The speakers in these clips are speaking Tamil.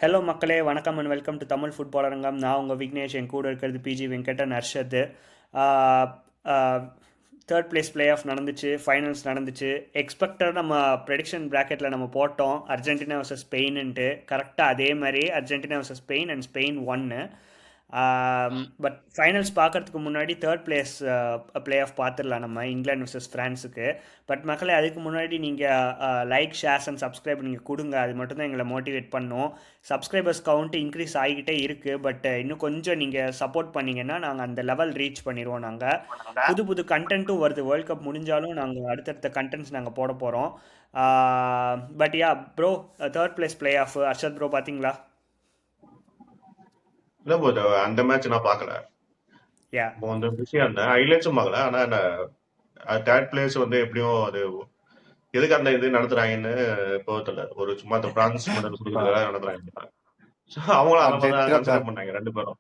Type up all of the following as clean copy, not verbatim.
ஹலோ மக்களே, வணக்கம் and welcome to Tamil football அரங்கம். நான் உங்கள் விக்னேஷ், என் கூட இருக்கிறது PG Venkatan, Arshad. Third place play off நடந்துச்சு, ஃபைனல்ஸ் நடந்துச்சு. எக்ஸ்பெக்டட் நம்ம ப்ரெடிக்ஷன் ப்ராக்கெட்டில் நம்ம போட்டோம் அர்ஜென்டினா வர்சஸ் ஸ்பெயின்ன்ட்டு. கரெக்டாக அதே மாதிரி Argentina versus Spain and Spain 1. But finals பார்க்கறதுக்கு முன்னாடி தேர்ட் பிளேஸ் பிளே ஆஃப் பார்த்துடலாம் நம்ம இங்கிலாந்து வர்சஸ் ஃப்ரான்ஸுக்கு. பட் மக்களே, அதுக்கு முன்னாடி நீங்கள் லைக், ஷேர்ஸ் அண்ட் சப்ஸ்கிரைப் நீங்கள் கொடுங்க. அது மட்டும்தான் எங்களை மோட்டிவேட் பண்ணும். சப்ஸ்கிரைபர்ஸ் கவுண்ட் இன்க்ரீஸ் ஆகிக்கிட்டே இருக்குது. பட் இன்னும் கொஞ்சம் நீங்கள் சப்போர்ட் பண்ணிங்கன்னா நாங்கள் அந்த லெவல் ரீச் பண்ணிடுவோம். நாங்கள் புது புது கண்டென்ட்டும் வருது. வேர்ல்ட் கப் முடிஞ்சாலும் நாங்கள் அடுத்தடுத்த கண்டென்ட்ஸ் நாங்கள் போட போகிறோம். But yeah bro, third place play of Arshad bro பார்த்தீங்களா? இல்ல ப்ரோ, அந்த மேட்ச் நான் பார்க்கல. யா இப்போ வந்து பிஸியா இருந்தேன். ஹைலைட்ஸும் பார்க்கல. ஆனா தேர்ட் பிளேஸ் வந்து எப்படியும் அது எதுக்கு அந்த இது நடத்துறாங்கன்னு இப்போ தெரியல. ஒரு சும்மா அந்த பிரான்ஸ் மெடல் கொடுக்கறதுக்காக நடத்துறாங்க. So, அவங்களும் அதை மாதிரி டெட் தான் ரப்பர் கன்சிடர் பண்ணாங்க ரெண்டு பேரும்.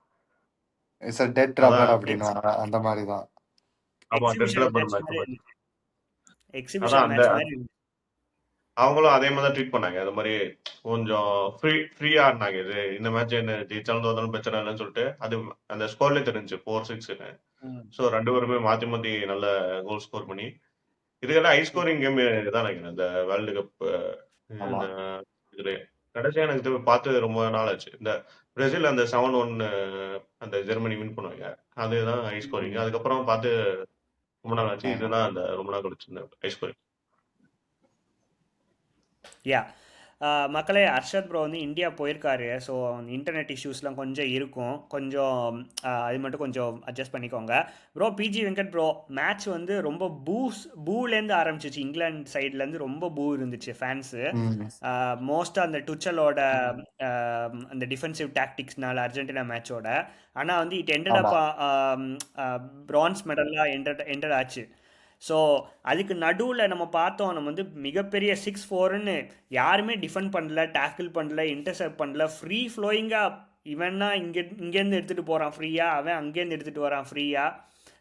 இட்ஸ் அ டெட் அதான் ரப்பர் அப்படின்னு எக்ஸி அந்த மாதிரி தான். ஆமா, எக்ஸிபிஷன் டெட்ல பண்ண மேட்ச் மேட்ச் மாதிரி மாதிரி. இருந்துச்சு. அதான் எக்ஸிபிஷன் அந்த மேட்ச் மாதிரி இருந்துச்சு. அவங்களும் அதே மாதிரி தான் ட்ரீட் பண்ணாங்க. அது மாதிரி கொஞ்சம் ஃப்ரீயா இருந்தாங்க. இது இந்த மேட்ச் என்ன ஜெயிச்சாலும் தோத்தாலும் பிரச்சனை இல்லைன்னு சொல்லிட்டு அது அந்த ஸ்கோர்ல தெரிஞ்சு 4-6ன்னு. ம். ஸோ ரெண்டு பேருமே மாத்தி மாத்தி நல்ல கோல் ஸ்கோர் பண்ணி இதுக்கெல்லாம் ஹை ஸ்கோரிங் கேம் தான் நினைக்கிறேன் இந்த வேர்ல்டு கப் ஆமா. இதுல. கடைசியா எனக்கு பார்த்து ரொம்ப நாள் ஆச்சு. இந்த பிரேசில் அந்த 7-1 அந்த ஜெர்மனி வின் பண்ணுவாங்க, அதுதான் ஹை ஸ்கோரிங். அதுக்கப்புறம் பார்த்து ரொம்ப நாள் ஆச்சு. ஆமா. இதுதான் அந்த ரொம்ப நாள் கழிச்சு இந்த ஹை ஸ்கோரிங். யா மக்களே, அர்ஷத் ப்ரோ வந்து இந்தியா போயிருக்காரு. ஸோ இன்டர்நெட் இஷ்யூஸ்லாம் கொஞ்சம் இருக்கும். கொஞ்சம் அது மட்டும் கொஞ்சம் அட்ஜஸ்ட் பண்ணிக்கோங்க. Bro, PG Venkat bro, match வந்து ரொம்ப பூலேருந்து ஆரம்பிச்சிச்சு. இங்கிலாந்து சைட்லேருந்து ரொம்ப பூ இருந்துச்சு ஃபேன்ஸு. ம். மோஸ்ட்டாக அந்த டுச்சலோட அந்த டிஃபென்சிவ் டாக்டிக்ஸ்னால அர்ஜென்டினா மேட்சோட. ஆனால் வந்து இட் எண்டட் ஆமா. அப் பிரான்ஸ் மெடலாக எண்டட் ஆச்சு. ஸோ அதுக்கு நடுவில் நம்ம பார்த்தோம், நம்ம வந்து மிகப்பெரிய 6-4ன்னு யாருமே டிஃபெண்ட் பண்ணல, டேக்கிள் பண்ணல, இன்டர்செப்ட் பண்ணல. ஃப்ரீ ஃப்ளோயிங்காக இவன்னா இங்கேருந்து எடுத்துகிட்டு போகிறான் ஃப்ரீயாக, அவன் அங்கேருந்து எடுத்துகிட்டு வரான் ஃப்ரீயாக.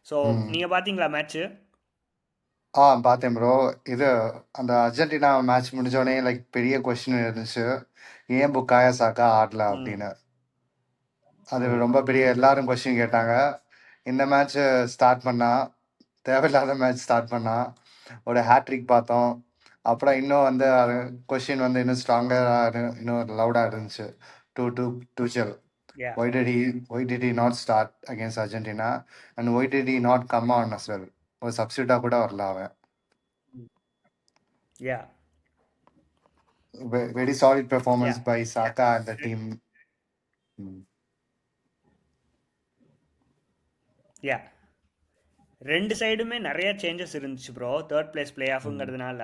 ஸோ ம். நீங்கள் பார்த்தீங்களா மேட்ச்சு? பார்த்தேன் ப்ரோ. இது அந்த அர்ஜென்டினா மேட்ச் முடிஞ்சோடனே லைக் பெரிய கொஸ்டின் இருந்துச்சு, ஏன் புக்காயா சாக்கா ஆடல ம் அப்படின்னு. அது ரொம்ப பெரிய எல்லாரும் கொஸ்டின் கேட்டாங்க. இந்த மேட்ச் ஸ்டார்ட் பண்ணா, தேவையில்லாத மேட்ச் ஸ்டார்ட் பண்ணா, ஒரு ஹேட்ரிக் பார்த்தோம். அப்புறம் இன்னும் வந்து கொஸ்டின் வந்து இன்னும் ஸ்ட்ராங்கராக இன்னும் லவுடாக இருந்துச்சு. To டுச்சல் yeah why did he not start against Argentina, and why did he not come on as well? ஒரு சப்ஸ்டியூட்டா கூட வரல அவன். யா Very solid performance yeah by Saka and the team. யா ரெண்டு சைடுமே நிறைய சேஞ்சஸ் இருந்துச்சு ப்ரோ. தேர்ட் பிளேஸ் பிளே ஆஃபுங்கிறதுனால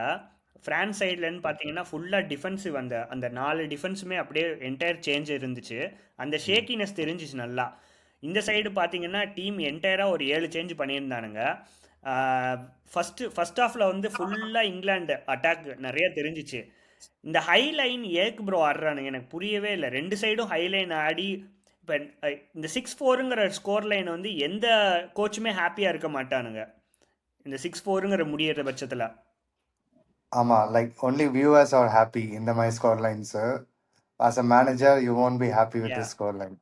ஃப்ரான்ஸ் சைட்லன்னு பார்த்தீங்கன்னா ஃபுல்லாக டிஃபென்சிவ். அந்த அந்த 4 டிஃபென்ஸுமே அப்படியே என்டையர் சேஞ்ச் இருந்துச்சு. அந்த ஷேக்கினஸ் தெரிஞ்சிச்சு நல்லா. இந்த சைடு பார்த்தீங்கன்னா டீம் என்டையராக ஒரு 7 சேஞ்ச் பண்ணியிருந்தானுங்க. ஃபர்ஸ்ட் ஹாஃபில் வந்து ஃபுல்லாக இங்கிலாந்து அட்டாக் நிறைய தெரிஞ்சிச்சு. இந்த ஹை லைன் ஏக்கு ப்ரோ ஆடுறானுங்க, எனக்கு புரியவே இல்லை. ரெண்டு சைடும் ஹை லைன் ஆடி இப்போ இந்த 6-4ங்கிற ஸ்கோர் லைன் வந்து எந்த கோச்சுமே ஹாப்பியாக இருக்க மாட்டானுங்க இந்த 6-4ங்கிற முடியிற பட்சத்தில். ஆமா, like only viewers are happy in the my score lines. As a manager, you won't be happy with yeah the score line.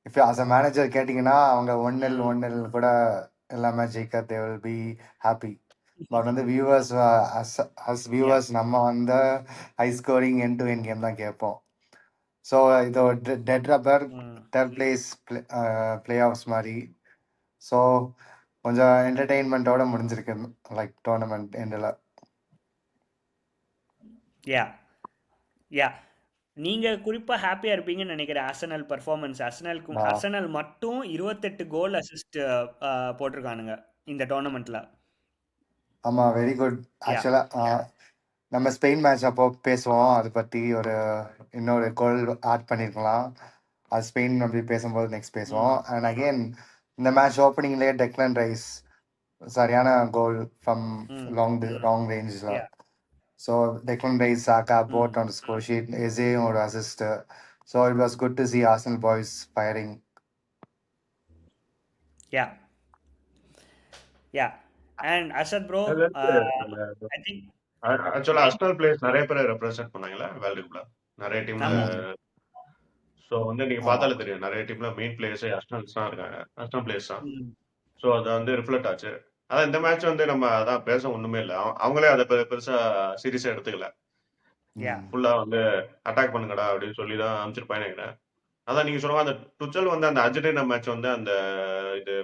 If you as a manager கேட்டிங்கன்னா அவங்க 1-0 ம் 1-0 கூட எல்லாமே ஜெயிக்க they will be happy. But வந்து வியூவர்ஸ் as யா viewers நம்ம வந்து high scoring end to end game தான் கேட்போம். ஸோ இது டெட் ரப்பர் ம் தேர்ட் பிளேஸ் பிளே ஆஃப்ஸ் மாதிரி. ஸோ கொஞ்சம் என்டர்டெயின்மெண்ட்டோட முடிஞ்சிருக்கு லைக் டோர்னமெண்ட் எண்டில். யா யா நீங்கள் குறிப்பாக ஹாப்பியாக இருப்பீங்கன்னு நினைக்கிறேன். அர்சனல் பர்ஃபார்மன்ஸ், அர்சனல் மட்டும் 28 கோல் அசிஸ்ட் போட்டிருக்கானுங்க இந்த டோர்னமெண்ட்டில். ஆமாம், வெரி குட். யா ஆக்சுவலாக நம்ம ஸ்பெயின் மேட்ச் அப்போ பேசுவோம், அதை பற்றி ஒரு இன்னொரு கோல் ஆட் பண்ணியிருக்கலாம். அது ஸ்பெயின் அப்படி பேசும்போது நெக்ஸ்ட் பேசுவோம். ம் அண்ட் அகெயின் இந்த மேட்ச் ஓப்பனிங்லேயே டெக்லன் ரைஸ் சரியான கோல் ஃப்ரம் ம் லாங் ரேஞ்சில். யா ஸோ டெக்லன் ரைஸ், சாக்கா ம் போட் ஆன் ஸ்கோர் ஷீட், எசேயும் ஒரு assist. So it was good to C Arsenal boys firing. Yeah yeah and Arshad bro, I think ஆக்சுவலா அஸ்டல் பிளேயர்ஸ் நிறைய பேர் ரெப்ரசென்ட் பண்ணாங்களா வேர்ல்டு கப்ல, நிறைய டீம்ல. ஆமா ஸோ வந்து நீங்க ஆமா பார்த்தாலே தெரியும். நிறைய டீம்ல மெயின் பிளேயர்ஸே அர்சனல்ஸ் தான் இருக்காங்க. அர்சனல் பிளேயர்ஸ் தான். ம். ஸோ அது வந்து ரிஃப்ளெக்ட் ஆச்சு. அதான் இந்த மேட்ச் வந்து நம்ம அதான் பேச ஒண்ணுமே இல்ல. அவங்களே அத பெருசா சீரியஸா எடுத்துக்கல. யா ம். ஃபுல்லா வந்து அட்டாக் பண்ணுங்கடா அப்படின்னு சொல்லி தான் அனுப்பிச்சிருப்பான்னு நினைக்கிறேன். அதான் நீங்க சொன்ன அந்த டுச்சல் வந்து அந்த அர்ஜென்டினா மேட்ச் வந்து அந்த இது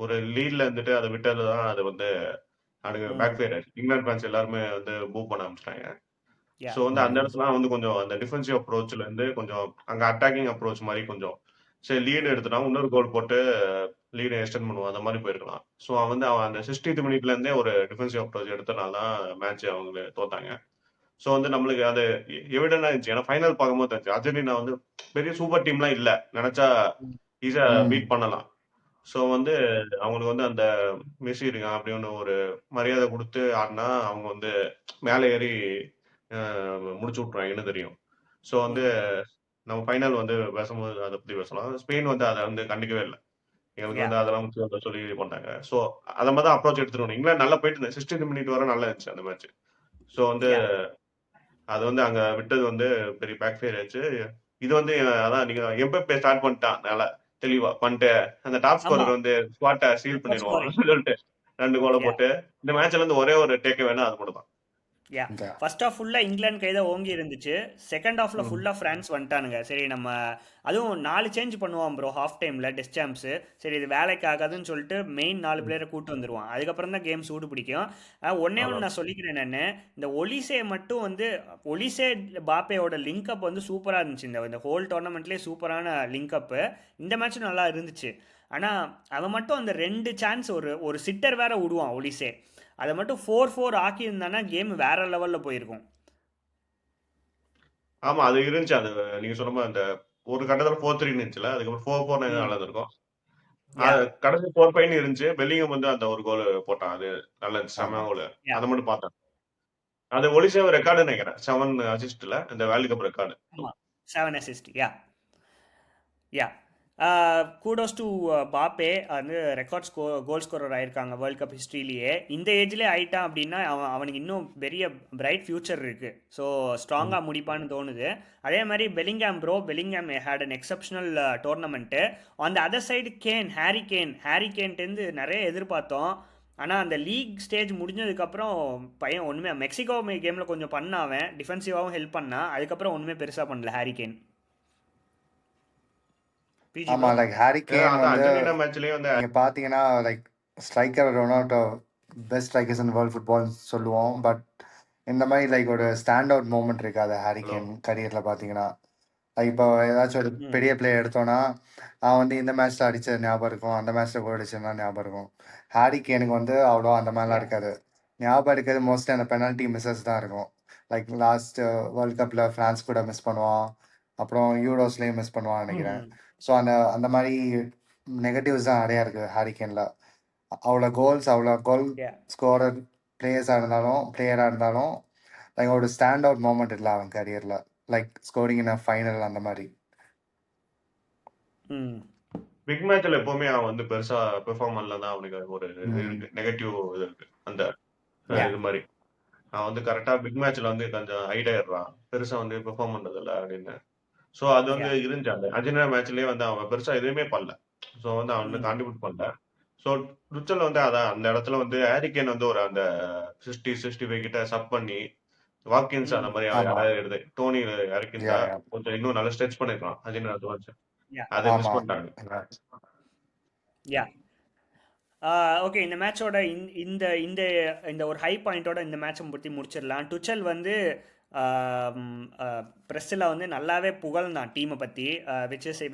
ஒரு லீட்ல இருந்துட்டு அதை விட்டது தான் அது வந்து அவனுக்கு பேக் ம். ஃபயர் ஆயிடுச்சு. இங்கிலாந்து ஃபேன்ஸ் எல்லாருமே வந்து பூ பண்ண ஆரம்பிச்சிட்டாங்க. யா ஸோ வந்து அந்த ம். இடத்துல வந்து கொஞ்சம் அந்த டிஃபென்சிவ் அப்ரோச்ல இருந்து கொஞ்சம் அங்க அட்டாக்கிங் அப்ரோச் மாதிரி கொஞ்சம் சரி லீடு ம். எடுத்துட்டா இன்னொரு கோல் போட்டு லீடு எக்ஸ்டெண்ட் பண்ணுவான் அந்த மாதிரி போயிருக்கலாம். ஸோ அவன் அந்த 60th மினிட்ல இருந்தே ஒரு டிஃபென்சிவ் அப்ரோச் எடுத்தனால தான் மேட்ச் அவங்க தோத்தாங்க. ஸோ வந்து நம்மளுக்கு அது எவிடனா இருந்துச்சு. ஏன்னா ஃபைனல் பார்க்கும்போது தெரிஞ்சு அர்ஜென்டினா வந்து பெரிய சூப்பர் டீம்லாம் இல்ல. நினைச்சா ம். ஈஸியா ம். பீட் பண்ணலாம். ஸோ வந்து அவங்களுக்கு வந்து அந்த மெஸ்ஸி இருக்கான் அப்படின்னு ஒரு மரியாதை கொடுத்து ஆடினா அவங்க வந்து மேலே ஏறி முடிச்சு விட்ருவாங்கன்னு தெரியும். ஸோ வந்து ம். நம்ம ஃபைனல் வந்து பேசும்போது அதை பத்தி பேசலாம். ஸ்பெயின் வந்து அதை வந்து கண்டுக்கவே இல்லை. எங்களுக்கு யா வந்து அதெல்லாம் முக்கியம் இல்ல சொல்லி இது பண்ணாங்க. ஸோ அந்த மாதிரி தான் அப்ரோச் எடுத்துருவோம். இங்கிலாந்து நல்லா போயிட்டு இருந்தது. 60th மினிட் வரை நல்லா இருந்துச்சு அந்த மேட்ச். ஸோ வந்து யா அது வந்து அங்க விட்டது வந்து பெரிய பேக் ஃபயர் ஆச்சு. இது வந்து அதான் நீங்க எம்பப்பே ஸ்டார்ட் பண்ணிட்டான் நல்லா தெளிவா பண்ணிட்டு அந்த டாப் ஆமா ஸ்கோரர் வந்து ஸ்குவாட்ட சீல் சூப்பர் பண்ணிடுவான் ஸ்கோரிங். சொல்லிட்டு 2 கோல யா போட்டு இந்த மேட்ச்ல இருந்து ஒரே ஒரு டேக் வேணும் அது மட்டும் தான். யா இந்த ஃபர்ஸ்ட் ஆஃப் ஃபுல்லாக இங்கிலாந்து கை தான் ஓங்கி இருந்துச்சு. செகண்ட் ஹாஃப்ல ம். ஃபுல்லாக ஃப்ரான்ஸ் வந்துட்டானுங்க. சரி நம்ம அதுவும் 4 சேஞ்ச் பண்ணுவான் ப்ரோ ஹாஃப் டைமில் டெஸ்ட் சாம்ப்ஸு. சரி இது வேலைக்கு ஆகாதுன்னு சொல்லிட்டு மெயின் 4 பிளேயரை கூட்டு வந்துருவான். அதுக்கப்புறம் தான் கேம் சூடு பிடிக்கும். ஒன்னே ஒன்று அதான். நான் சொல்லிக்கிறேன் நான், இந்த ஒலிசே மட்டும் வந்து ஒலிசே பாப்பேயோட லிங்க் அப் வந்து சூப்பராக இருந்துச்சு. இந்த ஹோல் டோர்னமெண்ட்லேயே சூப்பரான லிங்க் அப்பு. இந்த மேட்சும் நல்லா இருந்துச்சு. ஆனால் அவன் மட்டும் அந்த 2 சான்ஸ் ஒரு ஒரு சிட்டர் வேற விடுவான் ஒலிசே. அதை மட்டும் 4-4 ஆக்கியிருந்தானா கேம் வேற லெவலில் போயிருக்கும். ஆமா அது இருந்துச்சு. அது நீங்க சொன்ன மாதிரி அந்த ஒரு கட்டத்துல 4-3 இருந்துச்சுல அதுக்கப்புறம் 4-4 ம் நல்லா இருந்திருக்கும். யா கடைசி 4-5 இருந்துச்சு. பெல்லிங்ஹாம் வந்து அந்த ஒரு கோல் போட்டான். அது நல்லா இருந்துச்சு. ஆமா செம்ம கோல். யா அதை மட்டும் பார்த்தேன். அது ஒலிசே ரெக்கார்டு நினைக்கிறேன் 7 அசிஸ்ட்ல இந்த வேர்ல்டு கப் ரெக்கார்டு. ஆமாம் 7 assist yeah yeah kudos to பாப்பே வந்து ரெக்கார்ட் கோல் ஸ்கோரர் ஆயிருக்காங்க வேர்ல்ட் கப் ஹிஸ்ட்ரியிலேயே. இந்த ஏஜ்லேயே ஆயிட்டான் அப்படின்னா அவனுக்கு இன்னும் பெரிய பிரைட் ஃபியூச்சர் இருக்குது. ஸோ ம். ஸ்ட்ராங்காக முடிப்பான்னு தோணுது. அதே மாதிரி Bellingham had an exceptional tournament. On the other side Harry கேன்ட்டேருந்து நிறைய எதிர்பார்த்தோம். ஆனால் அந்த லீக் ஸ்டேஜ் முடிஞ்சதுக்கப்புறம் பையன் ஒன்றுமே மெக்சிகோ கேமில் கொஞ்சம் பண்ணாவன் டிஃபென்சிவாகவும் ஹெல்ப் பண்ணான். அதுக்கப்புறம் ஒன்றுமே பெருசாக பண்ணல ஹாரி கேன். பிஜி ஆமா ப்ரோ. லைக் ஹாரி கேன் அதான் வந்து அர்ஜென்டினா மேட்ச்லயே வந்து நீங்க பாத்தீங்கன்னா like striker one of the best strikers in world football சொல்லுவோம். பட் இந்த மாதிரி லைக் ஒரு ஸ்டாண்ட் அவுட் மூமெண்ட் இருக்காது ஹாரி ஹலோ கேன் கரியர்ல பாத்தீங்கன்னா. லைக் இப்போ ஏதாச்சும் ஒரு ம் பெரிய பிளேயர் எடுத்தோம்னா அவன் வந்து இந்த மேட்ச்ல அடிச்ச ஞாபகம் இருக்கும், அந்த மேட்ச்ல கோல் அடிச்சதுனா ஞாபகம் இருக்கும். ஹாரி கேனுக்கு வந்து அவ்வளோ அந்த மாதிரிலாம் யா இருக்காது. ஞாபகம் இருக்கிறது மோஸ்ட்லி அந்த பெனால்ட்டி மிஸ்ஸஸ் தான் இருக்கும். லைக் லாஸ்ட் வேர்ல்ட் கப்ல பிரான்ஸ் கூட மிஸ் பண்ணுவான், அப்புறம் யூரோஸ்லயும் மிஸ் பண்ணுவான்னு நினைக்கிறேன். ம் ஸோ அந்த அந்த மாதிரி நெகட்டிவ்ஸ் தான் நிறையா இருக்கு ஹாரிகேன்ல. அவ்வளோ கோல்ஸ் அவ்வளோ கோல் யா ஸ்கோரர் பிளேயராக இருந்தாலும் லைக் ஒரு ஸ்டாண்ட் அவுட் மூமெண்ட் இல்லை அவன் கரியரில். லைக் ஸ்கோரிங் இன் ஃபைனல் அந்த மாதிரி. ம் பிக் மேட்ச்ல எப்பவுமே அவன் வந்து பெருசா பெர்ஃபார்ம் பண்ணலதான் அவனுக்கு ஒரு இது ம் இருக்கு நெகட்டிவ் இது இருக்கு அந்த யா இது மாதிரி அவன் வந்து கரெக்டா பிக் மேட்ச்ல வந்து கொஞ்சம் ஹைட் ஆயிடுறான் பெருசா வந்து பெர்ஃபார்ம் பண்றது இல்ல அப்படின்னு. ஸோ அது வந்து யா இருந்துச்சு அந்த அர்ஜென்டினா மேட்ச்லயே வந்து அவன் பெருசா எதுவுமே பண்ணல. ஸோ வந்து அவன் வந்து ம் கான்ட்ரிபியூட் பண்ணல. ஸோ ருச்சல் வந்து அதான் அந்த இடத்துல வந்து ஹாரிகேன் வந்து ஒரு அந்த 60-65 கிட்ட சப் பண்ணி வாக்கின்ஸ் அந்த ம் மாதிரி ஆமாம். யாராவது எடுத்து டோனி யா இறக்கிருந்தா யா கொஞ்சம் இன்னும் நல்லா ஸ்ட்ரெச் பண்ணிருக்கலாம் அர்ஜென்டினா வச்சு. யா அதை மிஸ் ஆமாம். பண்ணிட்டாங்க. யா ஓகே இந்த மேட்சோட இந்த இந்த இந்த ஒரு ஹை பாயிண்டோட இந்த மேட்சை பற்றி முடிச்சிடலாம். டுச்சல் வந்து ப்ரெஸ்ஸில் வந்து நல்லாவே புகழ்ந்தான் டீமை பற்றி,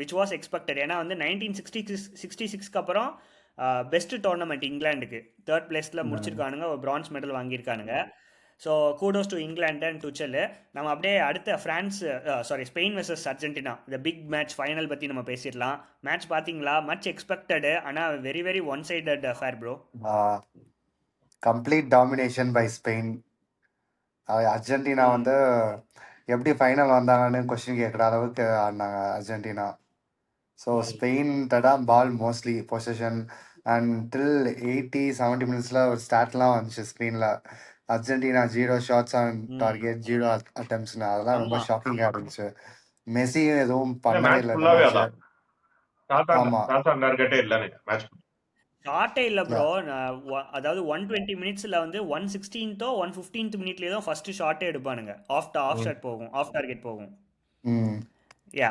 விச் வாஸ் எக்ஸ்பெக்டட். ஏன்னா வந்து 1966 அப்புறம் பெஸ்ட் டோர்னமெண்ட் இங்கிலாந்துக்கு 3rd பிளேஸில் முடிச்சிருக்கானுங்க, ஒரு பிரான்ஸ் மெடல் வாங்கியிருக்கானுங்க. So kudos to England and Tuchel. நம்ம அப்படியே அடுத்த ஸ்பெயின் வெர்சஸ் அர்ஜென்டினா இந்த பிக் மேட்ச் ஃபைனல் பற்றி நம்ம பேசிடலாம். மேட்ச் பார்த்தீங்களா? மச் எக்ஸ்பெக்டடு, ஆனால் very very one sided affair bro. Complete domination by Spain. Argentina ம் வந்து எப்படி ஃபைனல் வந்தாங்கன்னு கொஸ்டின் கேட்குற அளவுக்கு ஆடினாங்க அர்ஜென்டினா. ஸோ ஸ்பெயின் தான் பால் மோஸ்ட்லி பொசிஷன் அண்ட் டில் 80-70 மினிட்ஸில் ஒரு ஸ்டாட்லாம் வந்துச்சு ஸ்க்ரீனில். அர்ஜென்டினா 0 ஷாட்ஸ் ஆன் ம் டார்கெட், 0 அட்டம்ப்ட்ஸ்னு. அதெல்லாம் ரொம்ப ஆமாம் ஷாக்கிங்காக இருந்துச்சு. மெஸ்ஸி எதுவும் பண்ணவே மேட்ச் இல்லை இந்த ஃபுல்லாவே மேட்ச். அதான் ஆமா டாட்டா நேர்கட்டே இல்லை மேட்ச். ஷார்ட்டே இல்லை யா ப்ரோ. அதாவது 120 மினிட்ஸில் வந்து 116 115 மினிட்லேயே தான் ஃபர்ஸ்ட் ஷார்ட்டே எடுப்பானுங்க. ஆஃப் ஷாட் போகும், ஆஃப் டார்கெட் போகும். ம் யா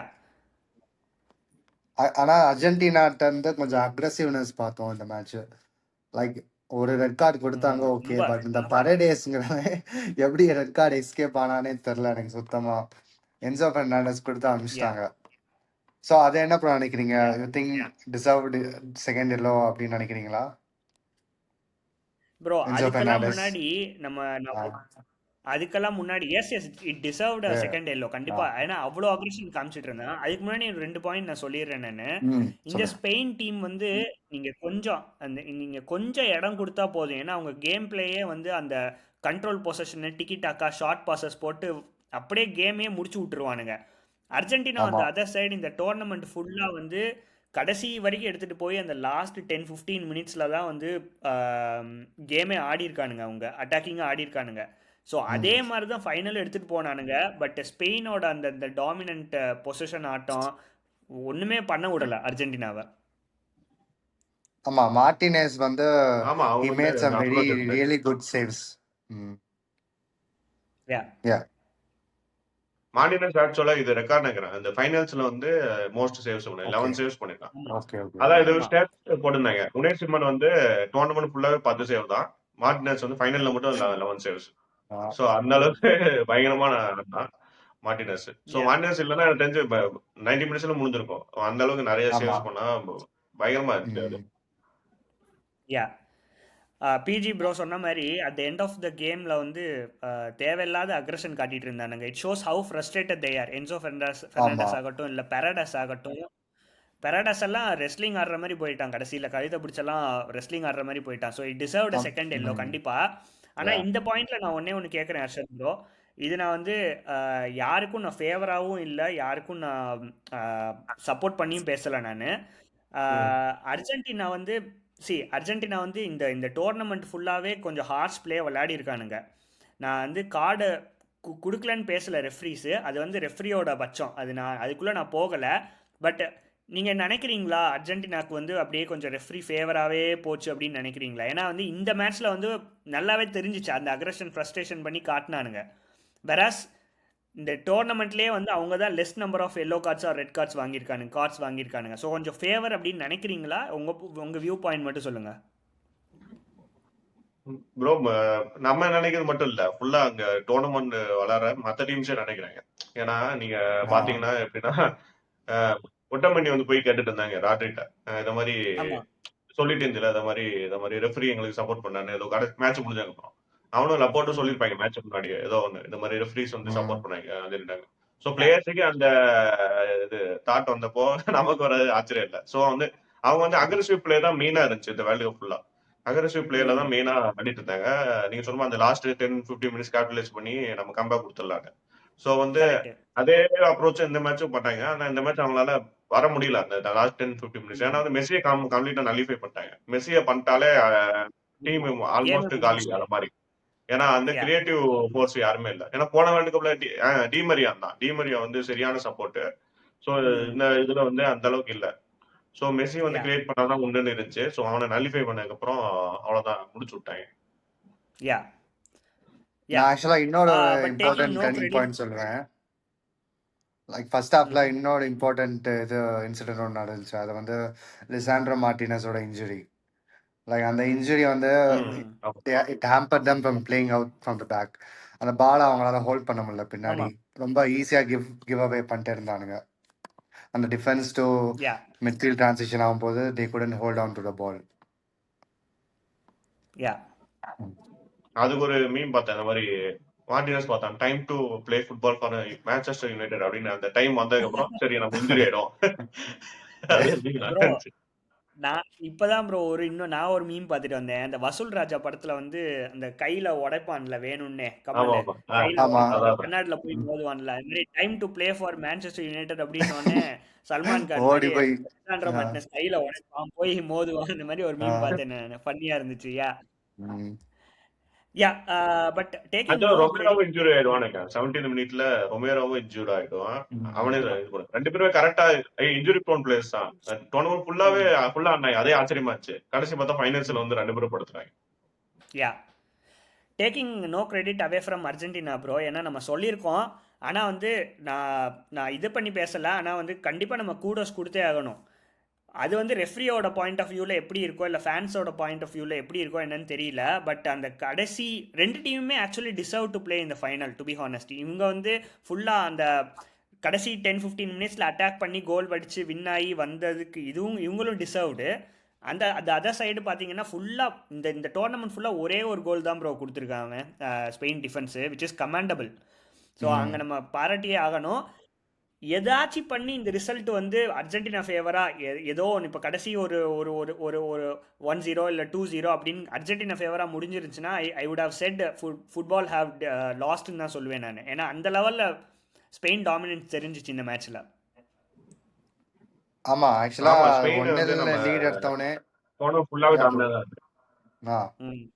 ஆனா அர்ஜென்டினாட்ட இருந்து கொஞ்சம் அக்ரெசிவ்னஸ் பார்த்தோம் இந்த மேட்ச். லைக் ஒரு ரெட் கார்டு கொடுத்தாங்க ஓகே, ரொம்ப பட் இந்த பரடேஸ்ங்கிறவன் எப்படி ரெட் கார்டு எஸ்கேப் ஆனானே தெரியல எனக்கு சுத்தமா. என்சோ பெர்னாண்டஸ் கொடுத்து யா அனுப்பிச்சிட்டாங்க. ஸோ அதை என்ன ப்ரோ நினைக்கிறீங்க? Yeah you think deserved second yellow அப்படின்னு நினைக்கிறீங்களா? ப்ரோ என்சோ அதுக்கெல்லாம் பெர்னாண்டஸ் முன்னாடி அதுக்கெல்லாம் முன்னாடி S it deserved second yellow கண்டிப்பா. ஏன்னா அவ்வளோ அக்ரெஷன் காமிச்சிட்டு இருந்தேன். அதுக்கு முன்னாடி 2 பாயிண்ட் நான் சொல்லிடுறேன். நான் இந்த சொல்லுங்க. ஸ்பெயின் டீம் வந்து நீங்க கொஞ்சம் இடம் கொடுத்தா போதும். ஏன்னா அவங்க கேம் பிளேயே வந்து அந்த கண்ட்ரோல் பொசிஷன், டிக்கி டாக்கா, ஷார்ட் பாசஸ் போட்டு அப்படியே கேமே முடிச்சு விட்டுருவானுங்க. அர்ஜென்டினா ஆமா அந்த அதர் சைடு இந்த டோர்னமெண்ட் ஃபுல்லா வந்து கடைசி வரைக்கும் எடுத்துட்டு போய் அந்த லாஸ்ட் 10-15 மினிட்ஸ்ல தான் வந்து கேமே ஆடி இருக்கானுங்க. அவங்க அட்டாக்கிங்காக ஆடி இருக்கானுங்க. ஸோ அதே மாதிரி தான் ஃபைனல் எடுத்துகிட்டு போனானுங்க. பட் ஸ்பெயினோட அந்த இந்த டாமினன்ட் பொசிஷன் ஆட்டம் ஒன்றுமே பண்ண விடல அர்ஜென்டினாவை. ஆமா மார்டினேஸ் வந்து ஆமா he அவங்க வந்து made some very அப்ரோச் இருக்கு. really good saves. யா Yeah மார்டினஸ் ஆக்சுவலா இது ரெக்கார்ட் நினைக்கிறேன். இந்த ஃபைனல்ஸ்ல வந்து மோஸ்ட் சேவ்ஸ் பண்ணி okay 11 சேவ்ஸ் பண்ணிருக்கான். ஆமா okay okay அதான் இது ஆமா ஸ்டேட் போட்டிருந்தாங்க. உனே சிம்மன் வந்து டோர்னமெண்ட் ஃபுல்லாவே 10 சேவ் தான். மார்டினஸ் வந்து ஃபைனல்ல மட்டும் 11 சேவ்ஸ். Ah, ஸோ அந்த அளவுக்கு பயங்கரமான தான் மார்டினஸ். ஸோ யா மார்டினஸ் இல்லைன்னா எனக்கு தெரிஞ்சு 90 மினிட்ஸ்ல முடிஞ்சிருக்கும். அந்த அளவுக்கு நிறைய ஆமா சேவ்ஸ் பண்ணா பயங்கரமா இருந்துச்சு அது. யா பிஜி ப்ரோ சொன்ன மாதிரி அட் எண்ட் ஆஃப் த கேமில் வந்து தேவையில்லாத அக்ரஷன் காட்டிட்டு இருந்தானுங்க. It shows how frustrated they are. Enzo ஆமா ஃபெர்னாண்டஸ் ஆகட்டும், இல்லை பெரடஸ் ஆகட்டும். பெரடஸ் எல்லாம் ரெஸ்லிங் ஆடுற மாதிரி போயிட்டான். கடைசியில் கழுத்தை பிடிச்செல்லாம் ரெஸ்லிங் ஆடுற மாதிரி போயிட்டான். So it deserved second yellow கண்டிப்பாக. ஆனால் yeah இந்த பாயிண்ட்ல நான் ஒன்று கேட்குறேன் ஹர்ஷத் ப்ரோ. இது நான் வந்து யாருக்கும் நான் ஃபேவராகவும் இல்லை, யாருக்கும் நான் சப்போர்ட் பண்ணியும் பேசலை. நான் அர்ஜென்டினா வந்து அர்ஜென்டினா வந்து இந்த இந்த டோர்னமெண்ட் ஃபுல்லாகவே கொஞ்சம் ஹார்ஷ் பிளே விளையாடி இருக்கானுங்க. நான் வந்து கார்டை கொடுக்கலன்னு பேசலை ரெஃப்ரீஸு. அது வந்து ரெஃப்ரியோட பட்சம். அது நான் அதுக்குள்ளே நான் போகலை. பட் நீங்கள் நினைக்கிறீங்களா அர்ஜென்டினாக்கு வந்து அப்படியே கொஞ்சம் ரெஃப்ரி ஃபேவராகவே போச்சு அப்படின்னு நினைக்கிறீங்களா? ஏன்னா வந்து இந்த மேட்ச்சில் வந்து நல்லாவே தெரிஞ்சிச்சு அந்த அக்ரஷன் ஃப்ரஸ்ட்ரேஷன் பண்ணி காட்டினானுங்க. வெராஸ் இந்த டோர்னமெண்ட்லேயே வந்து அவங்க தான் less number of yellow cards or red cards வாங்கியிருக்கானுங்க. ஸோ கொஞ்சம் ஃபேவர் அப்படின்னு நினைக்கிறீங்களா? உங்கள் வியூ பாயிண்ட் மட்டும் சொல்லுங்கள் ப்ரோ. நம்ம நினைக்கிறது மட்டும் இல்ல, ஃபுல்லா அங்க டோர்னமெண்ட் வளர மத்த டீம்ஸே நினைக்கிறாங்க. ஏன்னா நீங்க Ah, பாத்தீங்கன்னா எப்படின்னா ஒட்டமணி வந்து போய் கேட்டுட்டு இருந்தாங்க ராட்ரிட்ட, இந்த மாதிரி ஆமாம் சொல்லிட்டு இருந்துல, இந்த மாதிரி ரெஃப்ரி எங்களுக்கு சப்போர்ட் பண்ணாரு ஏதோ மேட்ச் முடிஞ்சாங்க அப்புறம் அவனும் லப்போர்ட்டும் சொல்லியிருப்பாங்க மேட்ச் முன்னாடி ஏதோ ஒண்ணு இந்த மாதிரி ரெஃப்ரிஸ் வந்து சப்போர்ட் பண்ணாங்க சொல்லிட்டாங்க. ஸோ பிளேயர்ஸுக்கு அந்த இது தாட் வந்தப்போ நமக்கு வர ஆச்சரியம் இல்லை. ஸோ வந்து அவங்க வந்து அக்ரெசிவ் பிளே தான் மெயினா இருந்துச்சு இந்த வேர்ல்டு கப் ஃபுல்லா. அக்ரெசிவ் பிளேல தான் மெயினா பண்ணிட்டு இருந்தாங்க. நீங்க சொன்ன அந்த லாஸ்ட் 10-15 மினிட்ஸ் கேபிடலைஸ் பண்ணி நம்ம கம்பேக் கொடுத்துடலாங்க. ஸோ வந்து கரெக்டு. அதே அப்ரோச் இந்த மேட்சும் பண்ணாங்க. ஆனா இந்த மேட்ச் அவங்களால வர முடியல அந்த லாஸ்ட் 10-15 மினிட்ஸ். ஏன்னா வந்து மெஸ்ஸியை கம்ப்ளீட்டா நலிஃபை பண்ணிட்டாங்க. மெஸ்ஸியை பண்ணிட்டாலே டீம் கேமே ஆல்மோஸ்ட் காலி முடிஞ்சிச்சு. அந்த மாதிரி. ஏன்னா அந்த யா கிரியேட்டிவ் ஃபோர்ஸ் யாருமே இல்லை. ஏன்னா போன வேர்ல்டு கப்ல டிமரியா தான். டிமரியா வந்து சரியான சப்போர்ட். ஸோ இந்த இதுல வந்து அந்த அளவுக்கு இல்லை. ஸோ மெஸ்ஸி வந்து யா கிரியேட் பண்ணாதான் உண்டுன்னு இருந்துச்சு. ஸோ அவனை நலிஃபை பண்ணதுக்கு அப்புறம் அவ்வளவுதான் முடிச்சு விட்டாங்க. யா யா நான் ஆக்சுவலா இன்னொரு but taking important no turning credit. Point சொல்லுவேன். லைக் ஃபர்ஸ்ட் ஹாஃப்ல இன்னொரு இம்பார்ட்டன்ட் இது இன்சிடென்ட் ஒன்று நடந்துச்சு. அது வந்து லிசாண்ட்ரோ மார்டினஸோட இன்ஜுரி. லைக் அந்த இன்ஜுரி வந்து it hamper them from playing out from the back. அந்த பாலை அவங்களால ஹோல்ட் பண்ண முடியல பின்னாடி. ஆமாம் ரொம்ப ஈஸியா கிவ் அவே பண்ணிட்டே இருந்தானுங்க. அந்த defence to yeah midfield transition ஆகும்போது they couldn't hold on to the ball. Yeah அதுக்கு ஒரு மீம் பார்த்தேன். இந்த மாதிரி மார்டினஸ் பார்த்தான், time to play football for Manchester United அப்படின்னு. அந்த டைம் வந்ததுக்கு அப்புறம் சரி நம்ம இன்ஜுரி ஆயிடும். அது ப்ரோ நான் இப்பதான் ப்ரோ நான் ஒரு மீம் பார்த்துட்டு வந்தேன். அந்த வசூல் ராஜா படத்துல வந்து அந்த கையில உடைப்பான்ல வேணும்னே கமல், ஆமா கையில ஆமா கண்ணாடில போய் மோதுவான்ல, அது மாதிரி time to play for Manchester United அப்படின்னு சல்மான் கான் ஓடி மாதிரி போய் லிசாண்ட்ரோ மார்டினஸ் கையில உடைப்பான் போய் மோதுவான். இந்த மாதிரி ஒரு மீம் பார்த்தேன் நான். ஃபன்னியா இருந்துச்சு. யா ம். யா பட் டேக்கிங் ஆக்சுவலா நோ ரொமேரோவும் கிரெடிட். இன்ஜூரி ஆயிடுவான் நினைக்கிறேன். 17th மினிட்ல ரொமேரோவும் இன்ஜூரி ஆயிடுவான். அவனே ம். இது பண்ண 2 பேருமே கரெக்டா இன்ஜூரி ப்ரோன் பிளேயர்ஸ் தான். டோர்னமெண்ட் ஃபுல்லாவே ஃபுல்லா ஆடினாங்க. அதே ஆச்சரியமா இருந்துச்சு. கடைசி பார்த்தா ஃபைனல்ஸ்ல வந்து 2 பேரும் படுத்துறாங்க. Yeah taking no credit away from Argentina bro. ஏன்னா நம்ம சொல்லியிருக்கோம். ஆனால் வந்து நான் நான் இது பண்ணி பேசலை. ஆனால் வந்து கண்டிப்பாக நம்ம கூடோஸ் கொடுத்தே ஆகணும். அது வந்து ரெஃப்ரியோட பாயிண்ட் ஆஃப் வியூவில் எப்படி இருக்கோ இல்லை ஃபேன்ஸோட பாயிண்ட் ஆஃப் வியூவில் எப்படி இருக்கோ என்னன்னு தெரியல. பட் அந்த கடைசி ரெண்டு டீமுமே ஆக்சுவலி டிசர்வ் டு ப்ளே இந்த ஃபைனல், டு பி ஹானஸ்ட். இவங்க வந்து ஃபுல்லாக அந்த கடைசி 10-15 மினிட்ஸில் அட்டாக் பண்ணி கோல் அடித்து வின் ஆகி வந்ததுக்கு இதுவும் இவங்களும் டிசர்வ்டு. அந்த அந்த அதர் சைடு பார்த்தீங்கன்னா ஃபுல்லாக இந்த டோர்னமெண்ட் ஃபுல்லாக ஒரே ஒரு கோல் தான் ப்ரோ கொடுத்துருக்காங்க Spain defence, which is commendable. So அங்கே நம்ம பாராட்டியே ஆகணும். ஏதாச்சும் பண்ணி இந்த ரிசல்ட் வந்து அர்ஜென்டினா ஃபேவராக ஏதோ ஒன்று இப்போ கடைசி ஒரு ஒரு ஒரு ஒரு ஒரு 1-0 இல்லை 2-0 அப்படின்னு அர்ஜென்டினா ஃபேவராக முடிஞ்சிருந்துச்சுன்னா I would have said football have லாஸ்ட்னு தான் சொல்லுவேன் நான். ஏன்னா அந்த லெவலில் ஸ்பெயின் டாமினன்ஸ் தெரிஞ்சிச்சு இந்த மேட்ச்சில். ஆமா ஆக்சுவலா ஆமா, ஸ்பெயின் வந்து 1-0 நம்ம லீட் எடுத்தவொடனே டோர்னமெண்ட் ஃபுல்லாவே ப்ரோ டாமினேட் தான் இருக்கு.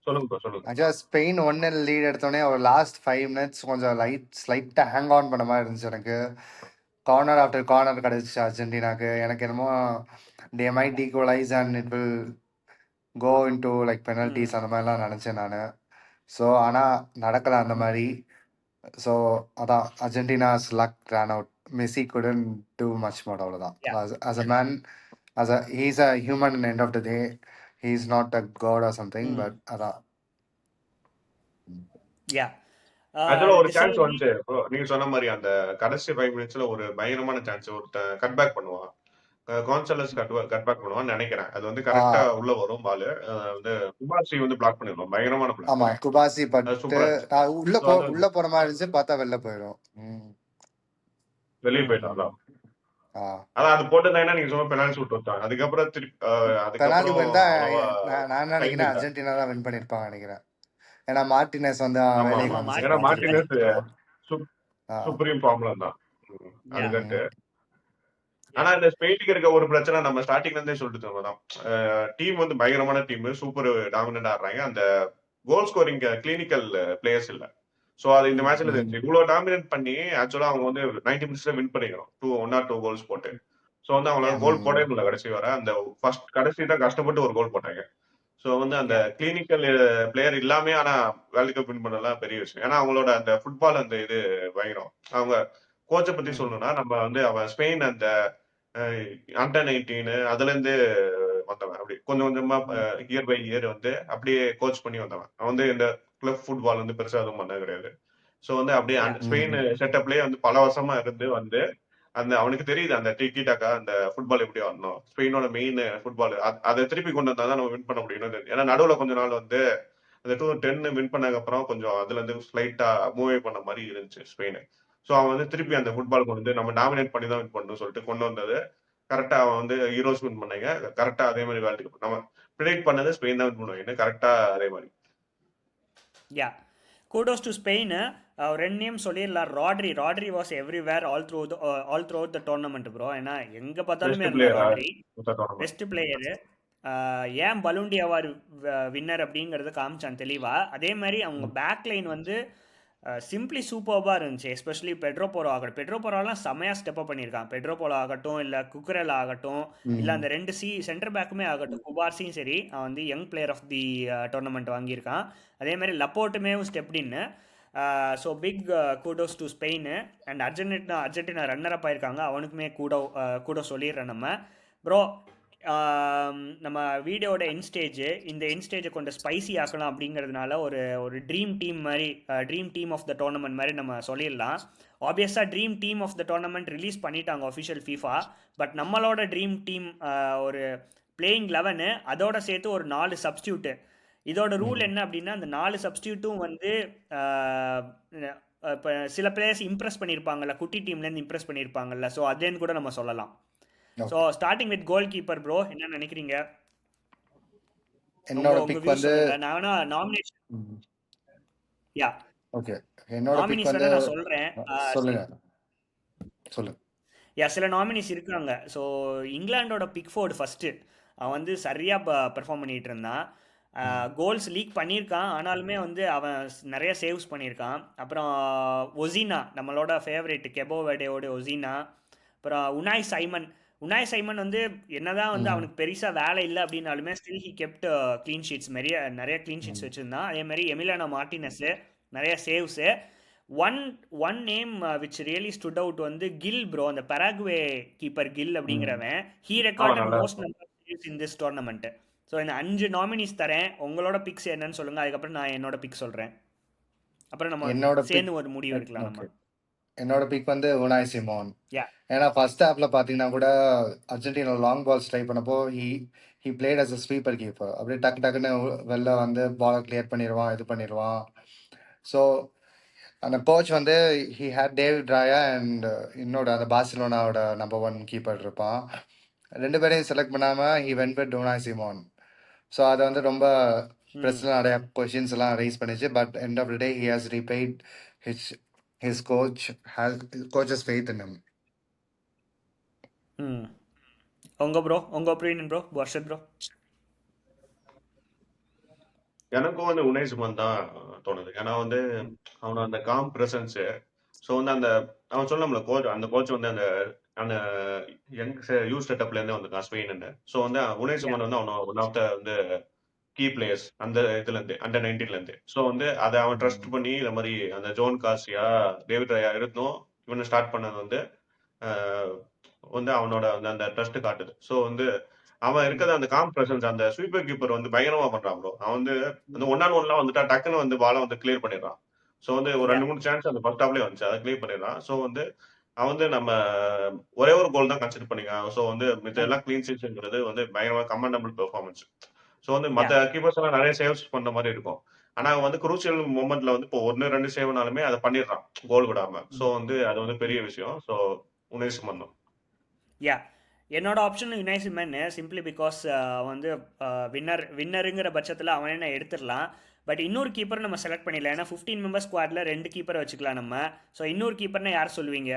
சொல்லுங்க ப்ரோ, சொல்லுங்க. ஆக்சுவலா ஸ்பெயின் 1-0 லீட் எடுத்தோடனே ஒரு லாஸ்ட் 5 மினிட்ஸ் கொஞ்சம் ஸ்லைட்டாக ஹேங் ஆன் பண்ண மாதிரி இருந்துச்சு எனக்கு. கார்னர் ஆஃப்டர் கார்னர் கிடச்சிச்சு அர்ஜென்டினாக்கு. எனக்கு என்னமோ they might equalize and it will go into like penalties அந்த மாதிரிலாம் நினச்சேன் நான். ஸோ ஆனால் நடக்கலை அந்த மாதிரி. ஸோ அதான் அர்ஜென்டினாஸ் luck ran out. Messi couldn't do much more அவ்வளோதான். as a man, he's a human in the end of the day. He's not a god or something, but அதான். யா ஆக்சுவலா ஒரு சான்ஸ் வந்துச்சு bro. நீங்க சொன்ன மாதிரி அந்த கடைசி 5 மினிட்ஸ்ல ஒரு பயங்கரமான சான்ஸ் ஒருத்தன் கட் பேக் பண்ணுவான். கான்சலஸ் கட் பேக் பண்ணுவான்னு நினைக்கிறேன். அது வந்து கரெக்டா உள்ள வரும் பால். வந்து குபாசி வந்து பிளாக் பண்ணிடுவோம். பயங்கரமான ஆமா பிளாக். குபாசி பட்டு சூப்பரா இருந்துச்சு. நான் So அது உள்ள போற மாதிரி இருந்துச்சு, பார்த்தா வெளில போயிடும். வெளியே போயிட்டான். அதான் ஆ அதான் அது போட்டிருந்தாங்கன்னா நீங்க சொன்ன பெனால்டி ஷூட் வச்சாங்க. அதுக்கப்புறம் பெனால்டி அதுக்கப்புறம் போயிருந்தா அவ்வளவா நான் டைம் நினைக்கிறேன் இல்ல. அர்ஜென்டினா தான் வின் பண்ணிருப்பாங்க நினைக்கிறேன். ஏன்னா மார்டினஸ் வந்து ஆமா வேலைக்கு ஆமா. வந்து ஏன்னா மார்டினஸ் செஞ்சாரு. சுப்ரீம் ஃபார்ம்ல தான். அது ம். கட்டு. ஆனா இந்த ஸ்பெயினுக்கு இருக்க ஒரு பிரச்சனை நம்ம ஸ்டார்டிங்ல இருந்தே சொல்லிட்டு இருக்கோம். டீம் வந்து பயங்கரமான டீம், சூப்பர் டாமினன்ட் ஆடுறாங்க. அந்த கோல் ஸ்கோரிங் கிளினிக்கல் பிளேயர்ஸ் இல்ல. சோ அது இந்த மேட்ச்ல இருந்துச்சு. இவ்வளவு டாமினேட் பண்ணி ஆக்சுவலா அவங்க வந்து 90 மினிட்ஸ்ல வின் பண்ணிக்கணும். 1 or 2 கோல்ஸ் போட்டு. சோ வந்து அவங்களால கோல் போடவே முடியல கடைசி வர. அந்த கடைசி தான் கஷ்டப்பட்டு ஒரு கோல் போட்டாங்க. சோ வந்து அந்த கிளினிக்கல் பிளேயர் இல்லாம ஆனா வேர்ல்டு கப் வின் பண்ணலாம் பெரிய விஷயம். ஏன்னா அவங்களோட அந்த ஃபுட்பால் அந்த இது பயங்கரம். அவங்க கோச்சை பத்தி சொல்லணும்னா நம்ம வந்து அவன் ஸ்பெயின் அந்த அண்டர் 19 அதுல இருந்து வந்தவன். அப்படி கொஞ்சம் கொஞ்சமா இயர் பை இயர் வந்து அப்படியே கோச் பண்ணி வந்தவன். அவன் வந்து இந்த கிளப் ஃபுட்பால் வந்து பெருசா எதுவும் பண்ணது கிடையாது. சோ வந்து அப்படியே ஸ்பெயின் செட்டப்லயே வந்து பல வருஷமா இருந்து வந்து அந்த அவனுக்கு தெரியுது அந்த டிக்கி டாக்கா அந்த ஃபுட்பால் எப்படி வரணும். ஸ்பெயினோட மெயின் ஃபுட்பால் அதை திருப்பி கொண்டு வந்தா தான் நம்ம வின் பண்ண முடியும். ஏன்னா நடுவுல கொஞ்ச நாள் வந்து அந்த 2-10 வின் பண்ணதுக்கு அப்புறம் கொஞ்சம் அதுல இருந்து ஸ்லைட்டா மூவ் பண்ண மாதிரி இருந்துச்சு ஸ்பெயின். சோ அவன் வந்து திருப்பி அந்த ஃபுட்பால் கொண்டு வந்து நம்ம டாமினேட் பண்ணி தான் வின் பண்ணணும் சொல்லிட்டு கொண்டு வந்தது. கரெக்டா அவன் வந்து ஹீரோஸ் வின் பண்ணாங்க. கரெக்டா அதே மாதிரி வேர்ல்டு கப் நம்ம ப்ரிடிக்ட் பண்ணது ஸ்பெயின் தான் வின் பண்ணுவாங்க. கரெக்டா அதே மாதிரி. யா கூடோஸ் டு ஸ்பெயின். ரெண்டு நேம் சொல்லிடலாம். Rodri was everywhere all through the tournament bro. ஏன்னா எங்கே பார்த்தாலுமே இருந்தார் ராட்ரி. Best player. ஏன் பலூண்டி அவார்டு வின்னர் அப்படிங்கிறத காமிச்சான் தெளிவாக. அதே மாதிரி அவங்க பேக் லைன் வந்து சிம்பிளி சூப்பர்பாக இருந்துச்சு. எஸ்பெஷலி பெட்ரோ போரோ ஆகட்டும். பெட்ரோ போரோலாம் செமையாக ஸ்டெப்அப் பண்ணியிருக்கான். பெட்ரோ போரோ ஆகட்டும், இல்லை குக்கரல் ஆகட்டும், இல்லை அந்த ரெண்டு சென்டர் பேக்குமே ஆகட்டும். குபார்சியும் சரி, அவன் வந்து young player of the tournament வாங்கியிருக்கான். அதே மாதிரி லப்போட்டுமேவும் ஸ்டெப்டின்னு. So big kudos to Spain. And Argentina runner up ஆயிருக்காங்க. அவனுக்குமே கூட சொல்லிடுறேன் நம்ம ப்ரோ. நம்ம வீடியோட இந்த இன்ஸ்டேஜை கொஞ்சம் ஸ்பைசி ஆக்கலாம் அப்படிங்கிறதுனால ஒரு dream team of the tournament மாதிரி நம்ம சொல்லிடலாம். ஆப்வியஸாக dream team of the tournament release பண்ணிட்டாங்க அஃபிஷியல் ஃபீஃபா. பட் நம்மளோட ட்ரீம் டீம் ஒரு பிளேயிங் 11 அதோட சேர்த்து ஒரு 4 சப்ஸ்டியூட்டு. இதோட ரூல் என்ன அப்படின்னா அந்த 4 சப்ஸ்டியூட்டும் வந்து இப்போ சில பிளேயர்ஸ் இம்ப்ரெஸ் பண்ணியிருப்பாங்கல்ல, குட்டி டீம்லேருந்து இம்ப்ரெஸ் பண்ணியிருப்பாங்கல்ல. ஸோ அதுலேருந்து கூட நம்ம சொல்லலாம். So starting with goalkeeper bro, என்ன நினைக்கிறீங்க? என்னோட பிக் வந்து நான் வேணா நாமினேஷன் யா ஓகே என்னோட பிக் வந்து நான் சொல்றேன். சொல்லுங்க. யா சில நாமினிஸ் இருக்காங்க. ஸோ இங்கிலாண்டோட பிக்ஃபோர்டு ஃபர்ஸ்ட். அவன் வந்து சரியாக பெர்ஃபார்ம் பண்ணிட்டு இருந்தான். கோல்ஸ் லீக் பண்ணியிருக்கான், ஆனாலுமே வந்து அவன் நிறைய சேவ்ஸ் பண்ணியிருக்கான். அப்புறம் ஒசினா, நம்மளோட ஃபேவரட் கெபோ வெர்டேவோட ஒசினா. அப்புறம் உனாய் சைமன் வந்து என்னதான் வந்து அவனுக்கு பெருசா வேலை இல்லை அப்படின்னாலுமே still he kept clean sheets, நிறைய க்ளீன் ஷீட்ஸ் வச்சிருந்தான். அதே மாதிரி எமிலியானோ மார்டினஸ் நிறைய saves. One one name which really stood out வந்து கில் ப்ரோ, அந்த பராகுவே கீப்பர் கில் அப்படிங்கிறவன். ஹீ அவன் ரெக்கார்டட் நல்லா most number saves in this tournament. So இந்த 5 நாமினிஸ் தரேன், உங்களோட பிக்ஸ் என்னன்னு சொல்லுங்க, அதுக்கப்புறம் நான் என்னோட பிக் சொல்றேன். அப்புறம் நம்ம என்னோட பிக் சேர்ந்து ஒரு முடிவு எடுக்கலாம் நம்ம. ஓகே, என்னோட பிக் வந்து உனாய் சிமோன். யா ஏன்னா ஃபர்ஸ்ட் ஹாஃப்ல பார்த்தீங்கன்னா கூட அர்ஜென்டினா லாங் பால்ஸ் ட்ரை பண்ணப்போ he played as a sweeper keeper. அப்படியே டக்கு டக்குன்னு வெளில வந்து பாலை கிளியர் பண்ணிடுவான், இது பண்ணிடுவான். ஸோ அந்த கோச் வந்து he had David Raya and இன்னோட அந்த பார்சிலோனாவோட நம்பர் 1 கீப்பர் இருப்பான். 2 பேரையும் செலக்ட் பண்ணாமல் he went with Unai Simon. So அதை வந்து ரொம்ப பிரச்சனை நிறைய கொஷின்ஸ் எல்லாம் ரைஸ் பண்ணிச்சு. But end of the day he has repaid his coach's faith in him. உங்க ஒப்பீனியன் ப்ரோ, வர்ஷத் ப்ரோ? எனக்கும் வந்து உனய் சிமன் தான் தோணுது. ஏன்னா வந்து அவனோட அந்த காம் பிரசன்ஸ். ஸோ வந்து அவன் சொன்னோம்ல கோச், அந்த கோச் வந்து அந்த அந்த யங் யூத் செட்டப்ல இருந்து வந்திருக்கான் ஸ்பெயின்னு. ஸோ வந்து உனய் சிமன் வந்து அவனோட ஒன் ஆஃப் த வந்து கீ பிளேயர்ஸ் அந்த இதுல இருந்து, அண்டர் 19ல இருந்து. ஸோ வந்து அதை அவன் ட்ரஸ்ட் பண்ணி இந்த மாதிரி அந்த ஜோன் காசியா, டேவிட் ராயா இருந்தும் இவனை ஸ்டார்ட் பண்ணது வந்து வந்து அவனோட அந்த ட்ரஸ்ட் காட்டுது. ஸோ வந்து அவன் இருக்கிற அந்த காம் பிரசன்ஸ், அந்த ஸ்வீப்பர் கீப்பர் வந்து பயங்கரமா பண்றான் ப்ரோ. அவன் வந்து அந்த 1-on-1 வந்துட்டா டக்குன்னு வந்து பாலை வந்து கிளியர் பண்ணிடுறான். ஸோ வந்து ஒரு 2-3 சான்ஸ் அந்த ஃபர்ஸ்ட் ஹாஃப்லேயே வந்துச்சு, அதை கிளியர் பண்ணிடுறான். ஸோ வந்து அவன் வந்து நம்ம ஒரே ஒரு கோல் தான் கன்சிடர் பண்ணிக்கலாம். ஸோ வந்து மித்த எல்லாம் கிளீன் ஷீட்ஸ்ங்கிறது வந்து பயங்கரமா கமெண்டபிள் பெர்ஃபார்மன்ஸ். ஸோ வந்து மற்ற கீப்பர்ஸ் எல்லாம் நிறைய சேவ்ஸ் பண்ண மாதிரி இருக்கும். ஆனா அவன் வந்து குரூசியல் மூமெண்ட்ல வந்து இப்போ 1-2 சேவ்னாலுமே அதை பண்ணிடுறான் கோல் விடாம. ஸோ வந்து அது வந்து பெரிய விஷயம். ஸோ உனய் சிமன் தான். யா என்னோட option Eunice Simon, simply because வந்து வின்னருங்கிற பட்சத்தில் அவனே நான் எடுத்துடலாம். பட் இன்னொரு கீப்பர் நம்ம செலக்ட் பண்ணிடலாம், ஏன்னா 15 மெம்பர் ஸ்குவாடில் 2 கீப்பரை வச்சுக்கலாம் நம்ம. ஸோ இன்னொரு கீப்பர்னா யார் சொல்லுவீங்க?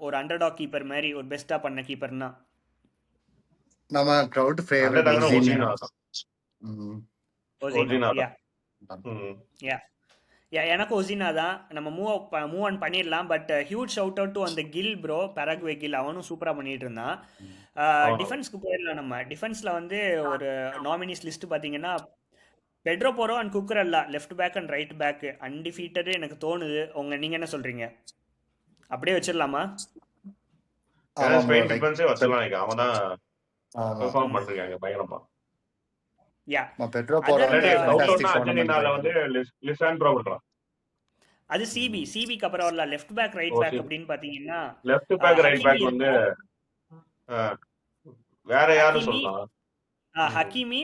ஒரு அண்டர்டாக் கீப்பர் மாதிரி ஒரு பெஸ்ட்டாக பண்ண கீப்பர்னா? நம்ம க்ரௌட் அந்த ஃபேவரட் டக்குனு ஒசினா. ஒசினா தான். ஒசினா. ஒசினா யா தான். ம். யா எனக்கு ஒசினா தான். நம்ம மூவ் ஆன் பண்ணிடலாம். But huge shout out to அந்த கில் ப்ரோ, பராகுவே கில். அவனும் சூப்பராக பண்ணிட்டு இருந்தான். அவன் டிஃபென்ஸ்க்கு போயிடலாம் நம்ம. டிஃபென்ஸில் வந்து ஒரு நாமினிஸ் லிஸ்ட் பார்த்தீங்கன்னா Pedro Porro and Cucurella, left back and right back undefeated எனக்கு தோணுது. நீங்கள் என்ன சொல்கிறீங்க? அப்படியே வச்சிடலாமா? ஏன்னா ஆமாம் ப்ரோ, ஸ்பெயின் லைக் டிஃபென்ஸே வச்சிடலாம். நீங்க அவன் தான் ஆமாம் பெர்ஃபார்ம் பண்ணிருக்காங்க பயங்கரமா. யா பெட்ரோ அது போரோ அந்த இல்லாட்டி ஃபேண்டாஸ்டிக் டவுட்டோன்னா டோர்னமெண்ட் அர்ஜென்டினால வந்து பண்ணிருக்காரு. லிசாண்ட்ரோ விடுறான். அது சிபிக்கு அப்புறம் வரல. லெஃப்ட் பேக் ரைட் ஓ பேக் அப்படின்னு பார்த்தீங்கன்னா லெஃப்ட் பேக் ரைட் ஹக்கீமி பேக் வந்து இருக்கும். வேற யாரும் ஹக்கீமி சொல்லலாம். ஹக்கீமி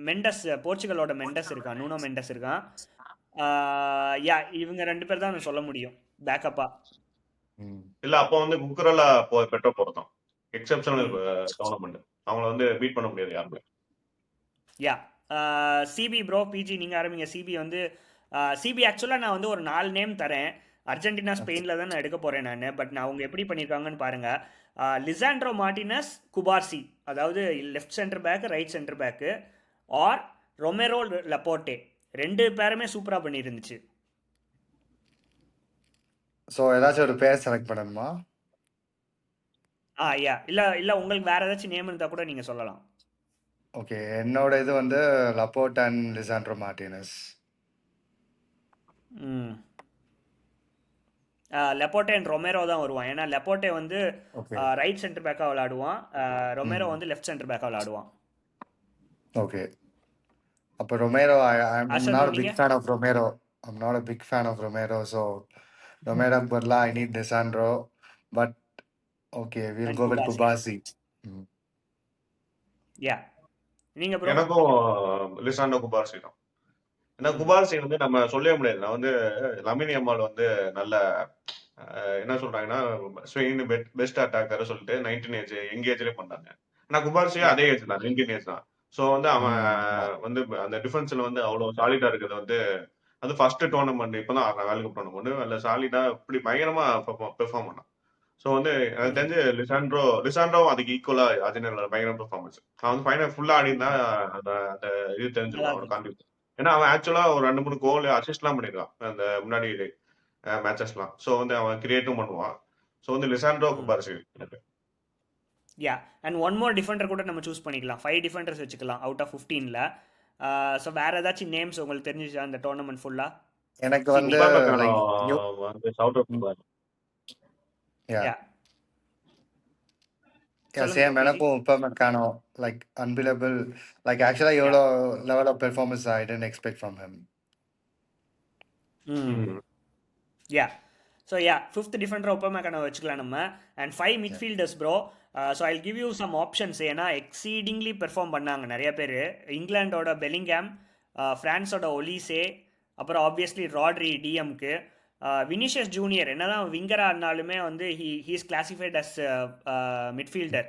மெண்டஸ், போர்ச்சுகலோட மெண்டஸ் இருக்கான், நூனோ மெண்டஸ் இருக்கான். யா இவங்க 2 பேர் தான் நான் சொல்ல முடியும் பேக்கப்பா. இல்ல அப்போ வந்து குக்கரலா பெட்ரோ போறதான் எக்ஸெப்ஷனல் டோர்னமெண்ட். அவங்கள வந்து பீட் பண்ண முடியாது யாருமே. யா சிபி ப்ரோ, பிஜி நீங்கள் ஆரம்பிங்க. சிபி வந்து சிபி ஆக்சுவலாக நான் வந்து ஒரு 4 நேம் தரேன். அர்ஜென்டினா ஸ்பெயினில் தான் நான் எடுக்க போகிறேன் நான். பட் நான் அவங்க எப்படி பண்ணியிருக்காங்கன்னு பாருங்கள். லிசாண்ட்ரோ மார்டினஸ், குபார்சி, அதாவது left centre back, right centre back, or Romero Laporte. 2 பேருமே சூப்பராக பண்ணியிருந்துச்சு. ஸோ ஏதாச்சும் ஒரு பேர் செலக்ட் பண்ணணுமா? யா இல்லை உங்களுக்கு வேறு ஏதாச்சும் நேம் இருந்தால் கூட நீங்கள் சொல்லலாம். ஓகே, என்னோட இது வந்து Laporte and Lisandro Martinez. Laporte and Romero தான் வருவான். ஏன்னா லெப்போட்டே வந்து ரைட் சென்டர் பேக்காக விளையாடுவான், ரொமேரோ வந்து லெஃப்ட் சென்டர் பேக்காக விளையாடுவான். ஓகே, அப்போ Romero, I'm not a big fan of Romero. I'm not a big fan of Romero. So Romero பதிலா I need Lisandro. But okay, we'll go with Kubasi. யா நீங்க ப்ரோ? எனக்கும் லிசாண்டோ குபார்சி தான். ஏன்னா குபார்சி வந்து நம்ம சொல்லவே முடியாது. நான் வந்து லமின் யமால் வந்து நல்ல என்ன சொல்றாங்கன்னா ஸ்பெயின் பெஸ்ட் அட்டாக்கர் சொல்லிட்டு 19 ஏஜ் யங் ஏஜ்லேயே பண்ணாங்க. ஆனா குபார்சியும் அதே ஏஜ் தான், 19 ஏஜ் தான். ஸோ வந்து அவன் வந்து அந்த டிஃபென்ஸ்ல வந்து அவ்வளவு சாலிடா இருக்கிறது வந்து அது ஃபர்ஸ்ட் டோர்னமெண்ட். இப்பதான் வேர்ல்டு கப் டோர்னமெண்ட் அதில் சாலிடா இப்படி பயங்கரமா பெர்ஃபார்ம் பண்ணான். ஸோ வந்து எனக்கு தெரிஞ்சு லிசாண்ட்ரோ அதுக்கு ஈக்குவலா அர்ஜென்டினால பயங்கர பெர்ஃபார்மன்ஸ். அவன் வந்து ஃபைனல் ஃபுல்லா ஆடினா அந்த அந்த இது தெரிஞ்சிருக்கும் அவனோட கான்ட்ரிபியூஷன். ஏன்னா அவன் ஆக்சுவலா ஒரு 2-3 கோல் அசிஸ்ட்லாம் பண்ணிருக்கான் அந்த முன்னாடி மேட்சஸ்லாம். ஸோ வந்து அவன் கிரியேட்டும் பண்ணுவான். ஸோ வந்து லிசாண்ட்ரோ கம்பாரிசன் எனக்கு. Yeah and one more Defender கூட நம்ம சூஸ் பண்ணிக்கலாம். 5 டிஃபெண்டர்ஸ் வச்சுக்கலாம் அவுட் ஆஃப் 15ல. ஸோ வேற ஏதாச்சும் நேம்ஸ் உங்களுக்கு தெரிஞ்சிச்சா அந்த டோர்னமெண்ட் ஃபுல்லா? எனக்கு வந்து உபாமெக்கானோ லைக் வந்து சவுத் ஆஃப்ரிக்கா. யா யா சொல்லுங்க சேம் bro, PG. எனக்கும் உப்பமெக்கானோ லைக் அன்பிலபிள் லைக் ஆக்சுவலாக எவ்வளோ level of performance I didn't expect from him. Yeah so yeah fifth defender Upamecano வச்சுக்கலாம் நம்ம. And 5 midfielders bro. So I give you some options. ஏன்னா எக்ஸீடிங்லி பெர்ஃபார்ம் பண்ணாங்க நிறைய பேர். இங்கிலாண்டோட பெலிங்காம், ஃப்ரான்ஸோட ஒலிசே, அப்புறம் ஆப்வியஸ்லி ராட்ரி டிஎம்க்கு, வினிஷியஸ் ஜூனியர் என்னதான் விங்கராக இருந்தாலுமே வந்து he's classified as midfielder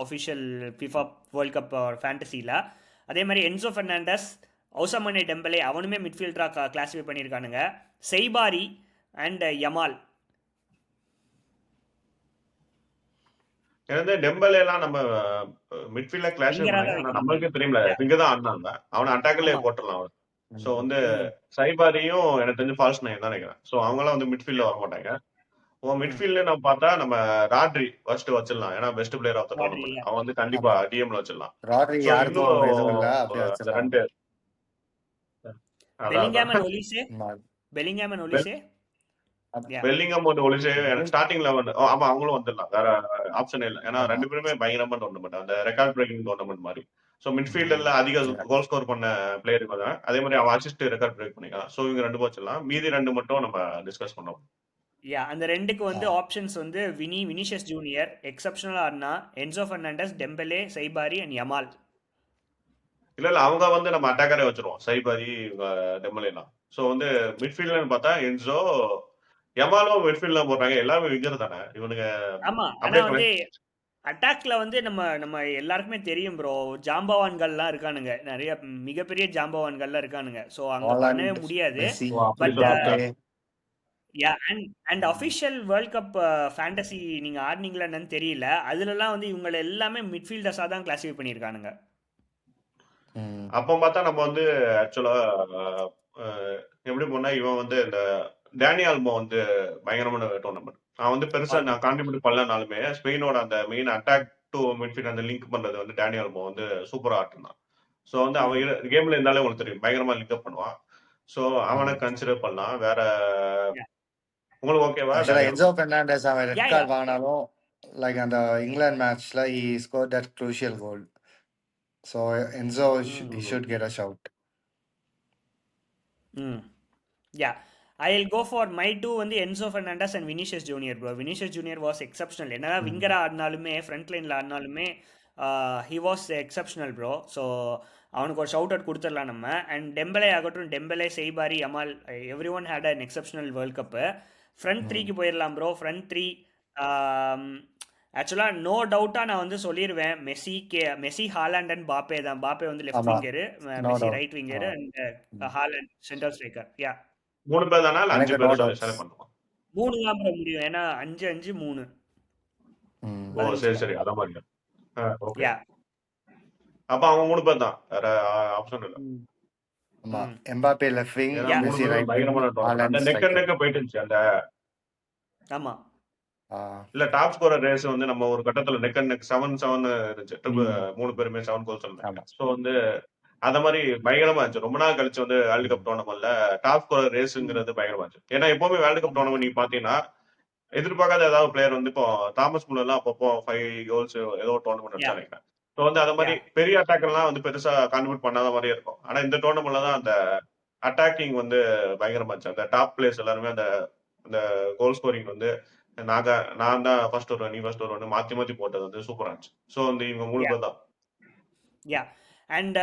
official FIFA World Cup ஃபேண்டசியில். அதே மாதிரி என்சோ ஃபெர்னாண்டஸ், ஒசமனே டெம்பலே அவனுமே மிட்ஃபீல்டராக கிளாஸிஃபை பண்ணியிருக்கானுங்க. செய்பாரி அண்ட் யமால். எனக்கு டெம்பலே எல்லாம் நம்ம மிட்ஃபீல்ட்ல கிளாஸிஃபை பண்ணாங்க. ஆனா நம்மளுக்கே தெரியும்ல இங்க தான் ஆடினாங்க. அவனை அட்டாக்லயே போட்டுடலாம் அவன். ஸோ வந்து சைபாரியும் எனக்கு தெரிஞ்சு ஃபால்ஸ் நைன் தான் நினைக்கிறேன். ஸோ அவங்களாம் வந்து மிட்ஃபீல்ட்ல வர மாட்டாங்க. மிட்ஃபீல்ட்ல நம்ம பார்த்தா நம்ம ராட்ரி ஃபர்ஸ்ட் வச்சிடலாம். ஏன்னா best player of the tournament அவன் வந்து கண்டிப்பா டிஎம்ல வச்சிடலாம். ராட்ரி ஸோ யாருக்கும் எதுவும் இன்னும் இல்லை, அப்படியே அந்த வச்சிடலாம். ரெண்டு பெலிங்காம் அதான் and Olise. Bellingham and Olise. Bellingham வந்து ஒலிசே எனக்கு ஸ்டார்டிங் 11 ஆமா அவங்களும் வந்துடலாம். வேற ஆப்ஷனே இல்லை. ஏன்னா ரெண்டு பேருமே பயங்கரமா டோர்னமெண்ட் அந்த ரெக்கார்ட் பிரேக்கிங் டோர்னமெண்ட் மாதிரி. ஸோ மிட்ஃபீல்டர்ல அதிக கோல் ஸ்கோர் பண்ண பிளேயர் தான். அதே மாதிரி அவன் அசிஸ்ட் ரெக்கார்ட் பிரேக் பண்ணிக்கலாம். ஸோ இவங்க ரெண்டு வச்சிடலாம். மீதி ரெண்டு மட்டும் நம்ம டிஸ்கஸ் பண்ணோம். யா அந்த ரெண்டுக்கு வந்து ஆப்ஷன்ஸ் வந்து வினிஷியஸ் ஜூனியர் எக்ஸப்ஷனல் ஆடினா, Enzo Fernandez, Dembele, Saibari and Yamal. இல்ல அவங்க வந்து நம்ம அட்டாக்கரே வச்சிருவோம். சைபாரி டெம்பலேலாம். ஸோ வந்து மிட்ஃபீல்டர்னு பார்த்தா என்சோ, யமாலும் மிட்ஃபீல்ட்ல போடுறாங்க. எல்லாருமே விங்கர் தானே இவனுங்க. ஆமா ஆனா வந்து அட்டாக்ல வந்து நம்ம எல்லாருக்குமே தெரியும் ப்ரோ, ஜாம்பவான்கள்லாம் இருக்கானுங்க. நிறைய மிகப்பெரிய ஜாம்பவான்கள்லாம் இருக்கானுங்க. ஸோ அங்க பண்ணவே முடியாது. But yeah and official world cup fantasy நீங்க ஆடினீங்களா என்னன்னு தெரியல. அதுலலாம் வந்து இவங்க எல்லாமே மிட்ஃபீல்டர்ஸாக தான் கிளாஸிஃபை பண்ணியிருக்கானுங்க. அப்போ பார்த்தா நம்ம வந்து ஆக்சுவலா எப்படி போனா இவன் வந்து இந்த டேனி ஆல்மோ வந்து பயங்கரமான டோர்னமெண்ட். அவன் வந்து பெருசா நான் கான்ட்ரிபியூட் பண்ணலனாலுமே ஸ்பெயினோட அந்த மெயின் அட்டாக் டு மிட்ஃபீல்ட் அந்த லிங்க் பண்றது வந்து டேனி ஆல்மோ வந்து சூப்பரா ஆட்டினான். ஸோ வந்து அவன் கேம்ல இருந்தாலே உங்களுக்கு தெரியும் பயங்கரமா லிங்க் அப் பண்ணுவான். ஸோ அவனை கன்சிடர் பண்ணலாம். வேற உங்களுக்கு ஓகேவா? என்சோ பெர்னாண்டஸ் அவன் ரெட் கார்டு வாங்கினாலும் லைக் அந்த இங்கிலாந்து மேட்ச்ல he scored that crucial goal. So Enzo he should get a shout. Yeah, I'll go for my two வந்து Enzo Fernandez and Vinicius Junior bro. Vinicius Junior was exceptional. என்னன்னா விங்கரா ஆடினாலுமே ஃப்ரண்ட் லைனில் ஆடினாலுமே he was exceptional bro. So அவனுக்கு ஒரு ஷவுட் அவுட் கொடுத்துடலாம் நம்ம. அண்ட் டெம்பலே ஆகட்டும், Dembele, Saibari, Yamal, every one had an exceptional World Cup. Front த்ரீக்கு போயிடலாம் ப்ரோ. ஃப்ரண்ட் த்ரீ ஆக்சுவலாக நோ டவுட்டாக நான் வந்து சொல்லிடுவேன், மெஸ்ஸி, ஹாலாண்ட் அண்ட் பாப்பே தான். பாப்பே வந்து left winger, Messi right winger and Haaland centre striker. Yeah 3 பேர் தானா இல்ல 5 பேர் செலக்ட் பண்ணுவோம்? 3 தான் ப்ரோ முடியும். ஏன்னா 5-5-3. ஓ சரி சரி அத மாதிரி. ஓகே. அப்ப அவங்க 3 பேர் தான். வேற ஆப்ஷன் இல்ல. ஆமா, Mbappe left wing, Messi right wing, பயங்கரமான ஹாலாண்ட் அந்த நெக் அண்ட் நெக் போயிட்டு இருந்துச்சு அந்த. ஆமா இல்ல டாப் ஸ்கோரர் ரேஸ் வந்து நம்ம ஒரு கட்டத்துல நெக் அண்ட் நெக் 7-7 இருந்துச்சு. 3 பேருமே 7 கோல்ஸ் இருந்தாங்க. சோ வந்து அத மாதிரி பயங்கரமா இருந்துச்சு. ரொம்ப நாள் கழிச்சு வந்து வேர்ல்டு கப் டோர்னமெண்ட்ல டாப் ஸ்கோரர் ரேஸ்ங்கிறது பயங்கரமா இருந்துச்சு. ஏன்னா எப்பவுமே வேர்ல்டு கப் டோர்னமெண்ட் நீங்க பாத்தீங்கன்னா எதிர்பார்க்காத ஏதாவது பிளேயர் வந்து இப்போ தாமஸ் முல்லர் எல்லாம் அப்பப்போ 5 கோல்ஸ் ஏதோ டோர்னமெண்ட் அடிச்சா நினைக்கிறேன். ஸோ வந்து அந்த மாதிரி பெரிய அட்டாக்கர்லாம் வந்து பெருசா கான்ட்ரிபியூட் பண்ணாத மாதிரியே இருக்கும். ஆனா இந்த டோர்னமெண்ட்ல தான் அந்த அட்டாக்கிங் வந்து பயங்கரமா இருந்துச்சு. அந்த டாப் பிளேயர்ஸ் எல்லாருமே அந்த கோல் ஸ்கோரிங் வந்து நான் தான் ஃபர்ஸ்ட் வருவேன், நீ ஃபர்ஸ்ட் வருவேன் மாத்தி மாத்தி போட்டது வந்து சூப்பரா இருந்துச்சு. ஸோ வந்து இவங்க 3 பேர் தான். யா அண்ட்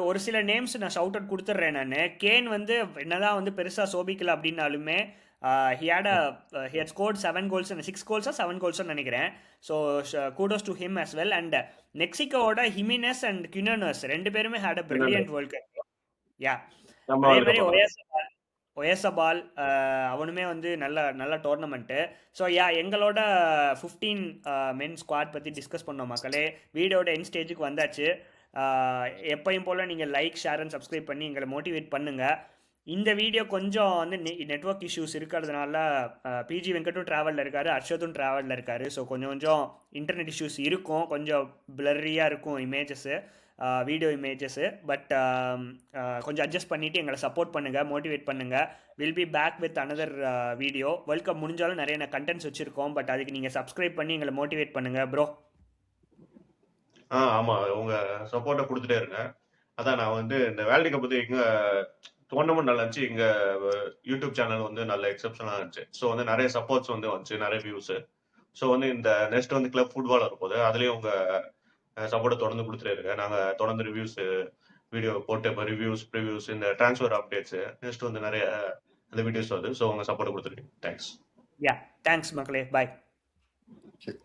ஒரு சில நேம்ஸ் நான் ஷவுட் அவுட் கொடுத்துட்றேன். நான் கேன் வந்து என்னதான் வந்து பெருசாக சோபிக்கல அப்படின்னாலுமே he had scored 7 goals and 6 goals or 7 goals நினைக்கிறேன். So kudos to him as well. And மெக்சிகோவோட ஹிமினஸ் அண்ட் குனோனஸ் ரெண்டு பேருமே had a brilliant World Cup. யா அதே மாதிரி ஒயசபால் அவனுமே வந்து நல்ல நல்ல டோர்னமெண்ட்டு. ஸோ எங்களோட 15 மென் ஸ்குவாட் பற்றி டிஸ்கஸ் பண்ணோம் மக்களே. வீடியோட எண்ட் ஸ்டேஜுக்கு வந்தாச்சு. எப்பயும் போல் நீங்கள் லைக் ஷேர் அண்ட் சப்ஸ்கிரைப் பண்ணி எங்களை மோட்டிவேட் பண்ணுங்கள். இந்த வீடியோ கொஞ்சம் வந்து நெட்வொர்க் இஷ்யூஸ் இருக்கிறதுனால பிஜி வெங்கட்டும் ட்ராவலில் இருக்கார், அர்ஷதும் ட்ராவலில் இருக்கார். ஸோ கொஞ்சம் இன்டர்நெட் இஷ்யூஸ் இருக்கும், கொஞ்சம் பிளர்ரியாக இருக்கும் இமேஜஸ்ஸு, வீடியோ இமேஜஸ்ஸு. பட் கொஞ்சம் அட்ஜஸ்ட் பண்ணிவிட்டு எங்களை சப்போர்ட் பண்ணுங்கள், மோட்டிவேட் பண்ணுங்கள். Will be back with another video. World Cup முடிஞ்சாலும் நிறைய கண்டென்ட்ஸ் வச்சுருக்கோம். பட் அதுக்கு நீங்கள் சப்ஸ்கிரைப் பண்ணி எங்களை மோட்டிவேட் பண்ணுங்கள் ப்ரோ. ஆமா, உங்க சப்போர்ட்டை கொடுத்துட்டே இருங்க. அதான் நான் வந்து இந்த வேர்ல்டு கப் வந்து எங்க டோர்னமெண்ட் நல்லா இருந்துச்சு, எங்க யூடியூப் சேனல் வந்து நல்ல எக்ஸப்ஷனாக இருந்துச்சு. ஸோ வந்து நிறைய சப்போர்ட்ஸ் வந்து வந்துச்சு, நிறைய வியூஸ். ஸோ வந்து இந்த நெக்ஸ்ட் வந்து கிளப் ஃபுட்பால் இருக்கும்போது அதுலேயும் உங்க சப்போர்ட்டை தொடர்ந்து கொடுத்துட்டே இருங்க. நாங்கள் தொடர்ந்து ரிவ்யூஸ் வீடியோ போட்டு இப்போ ரிவ்யூஸ் ப்ரிவ்யூஸ் இந்த ட்ரான்ஸ்ஃபர் அப்டேட்ஸ் நெக்ஸ்ட் வந்து நிறைய அந்த வீடியோஸ் வருது. ஸோ உங்க சப்போர்ட் கொடுத்துருக்கீங்க. தேங்க்ஸ். தேங்க்ஸ் மக்களே. பாய். Okay.